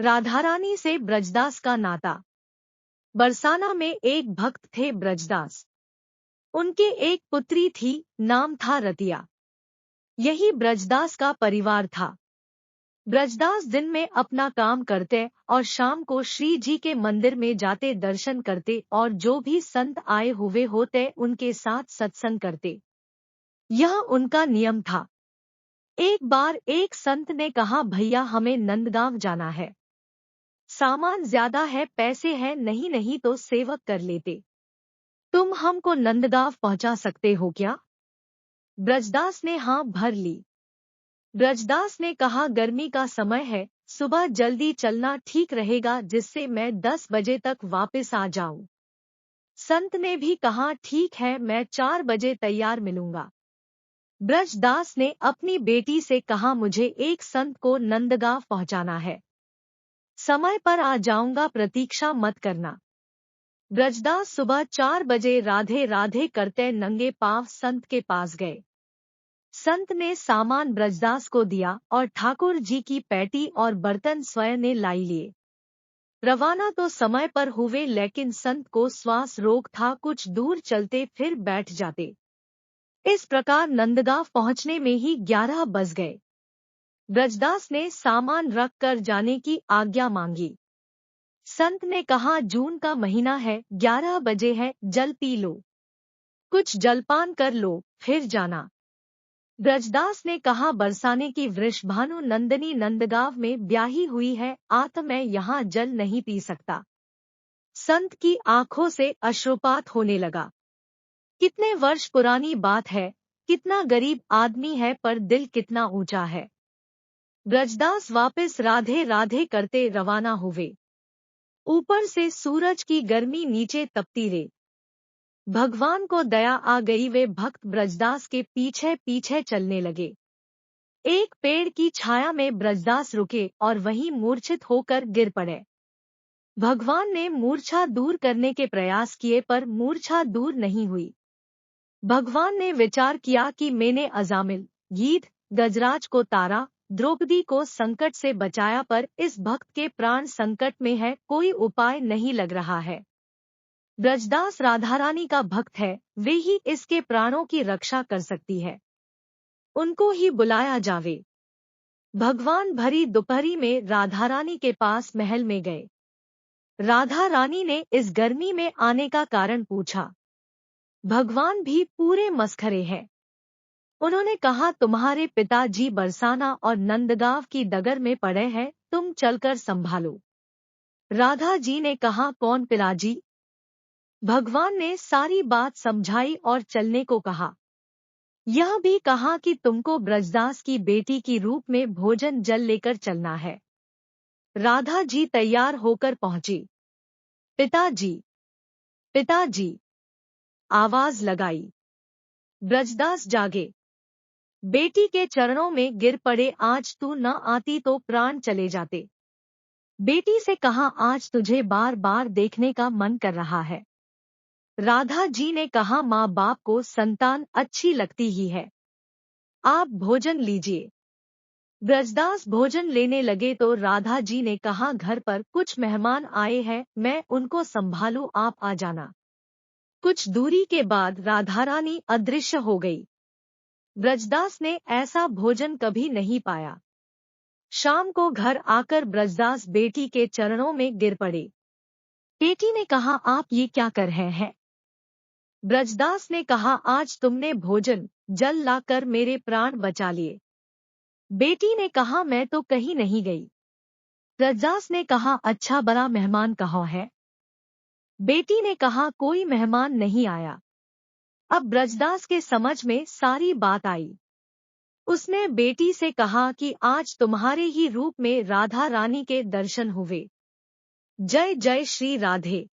राधारानी से ब्रजदास का नाता। बरसाना में एक भक्त थे ब्रजदास। उनके एक पुत्री थी, नाम था रतिया। यही ब्रजदास का परिवार था। ब्रजदास दिन में अपना काम करते और शाम को श्री जी के मंदिर में जाते, दर्शन करते और जो भी संत आए हुए होते उनके साथ सत्संग करते। यह उनका नियम था। एक बार एक संत ने कहा, भैया हमें नंदगांव जाना है। सामान ज्यादा है, पैसे हैं नहीं तो सेवक कर लेते। तुम हमको नंदगांव पहुंचा सकते हो क्या? ब्रजदास ने हाँ भर ली। ब्रजदास ने कहा, गर्मी का समय है, सुबह जल्दी चलना ठीक रहेगा जिससे मैं 10 बजे तक वापस आ जाऊं। संत ने भी कहा, ठीक है, मैं 4 बजे तैयार मिलूंगा। ब्रजदास ने अपनी बेटी से कहा, मुझे एक संत को नंदगांव पहुंचाना है, समय पर आ जाऊंगा, प्रतीक्षा मत करना। ब्रजदास सुबह 4 बजे राधे राधे करते नंगे पांव संत के पास गए। संत ने सामान ब्रजदास को दिया और ठाकुर जी की पैटी और बर्तन स्वयं ने लाई लिए। रवाना तो समय पर हुए, लेकिन संत को श्वास रोग था, कुछ दूर चलते फिर बैठ जाते। इस प्रकार नंदगांव पहुंचने में ही 11 बज गए। ब्रजदास ने सामान रख कर जाने की आज्ञा मांगी। संत ने कहा, जून का महीना है, 11 बजे है, जल पी लो, कुछ जलपान कर लो, फिर जाना। ब्रजदास ने कहा, बरसाने की वृषभानु नंदनी नंदगांव में ब्याही हुई है, मैं यहाँ जल नहीं पी सकता। संत की आंखों से अश्रुपात होने लगा। कितने वर्ष पुरानी बात है, कितना गरीब आदमी है, पर दिल कितना ऊंचा है। ब्रजदास वापस राधे राधे करते रवाना हुए। ऊपर से सूरज की गर्मी, नीचे तपती रेत। भगवान को दया आ गई, वे भक्त ब्रजदास के पीछे पीछे चलने लगे। एक पेड़ की छाया में ब्रजदास रुके और वहीं मूर्छित होकर गिर पड़े। भगवान ने मूर्छा दूर करने के प्रयास किए, पर मूर्छा दूर नहीं हुई। भगवान ने विचार किया कि मैंने अजामिल, गीध, गजराज को तारा, द्रौपदी को संकट से बचाया, पर इस भक्त के प्राण संकट में है, कोई उपाय नहीं लग रहा है। ब्रजदास राधारानी का भक्त है, वे ही इसके प्राणों की रक्षा कर सकती है, उनको ही बुलाया जावे। भगवान भरी दोपहरी में राधारानी के पास महल में गए। राधा रानी ने इस गर्मी में आने का कारण पूछा। भगवान भी पूरे मस्खरे हैं। उन्होंने कहा, तुम्हारे पिताजी बरसाना और नंदगांव की डगर में पड़े हैं, तुम चलकर संभालो। राधा जी ने कहा, कौन पिताजी? भगवान ने सारी बात समझाई और चलने को कहा। यह भी कहा कि तुमको ब्रजदास की बेटी की रूप में भोजन जल लेकर चलना है। राधा जी तैयार होकर पहुंची। पिताजी, पिताजी, आवाज लगाई। ब्रजदास जागे, बेटी के चरणों में गिर पड़े, आज तू न आती तो प्राण चले जाते। बेटी से कहा, आज तुझे बार बार देखने का मन कर रहा है। राधा जी ने कहा, माँ बाप को संतान अच्छी लगती ही है, आप भोजन लीजिए। ब्रजदास भोजन लेने लगे तो राधा जी ने कहा, घर पर कुछ मेहमान आए हैं, मैं उनको संभालूं, आप आ जाना। कुछ दूरी के बाद राधारानी अदृश्य हो गई। ब्रजदास ने ऐसा भोजन कभी नहीं पाया। शाम को घर आकर ब्रजदास बेटी के चरणों में गिर पड़े। बेटी ने कहा, आप ये क्या कर रहे हैं? ब्रजदास ने कहा, आज तुमने भोजन जल लाकर मेरे प्राण बचा लिए। बेटी ने कहा, मैं तो कहीं नहीं गई। ब्रजदास ने कहा, अच्छा, बड़ा मेहमान कहाँ है? बेटी ने कहा, कोई मेहमान नहीं आया। अब ब्रजदास के समझ में सारी बात आई। उसने बेटी से कहा कि आज तुम्हारे ही रूप में राधा रानी के दर्शन हुए। जय जय श्री राधे।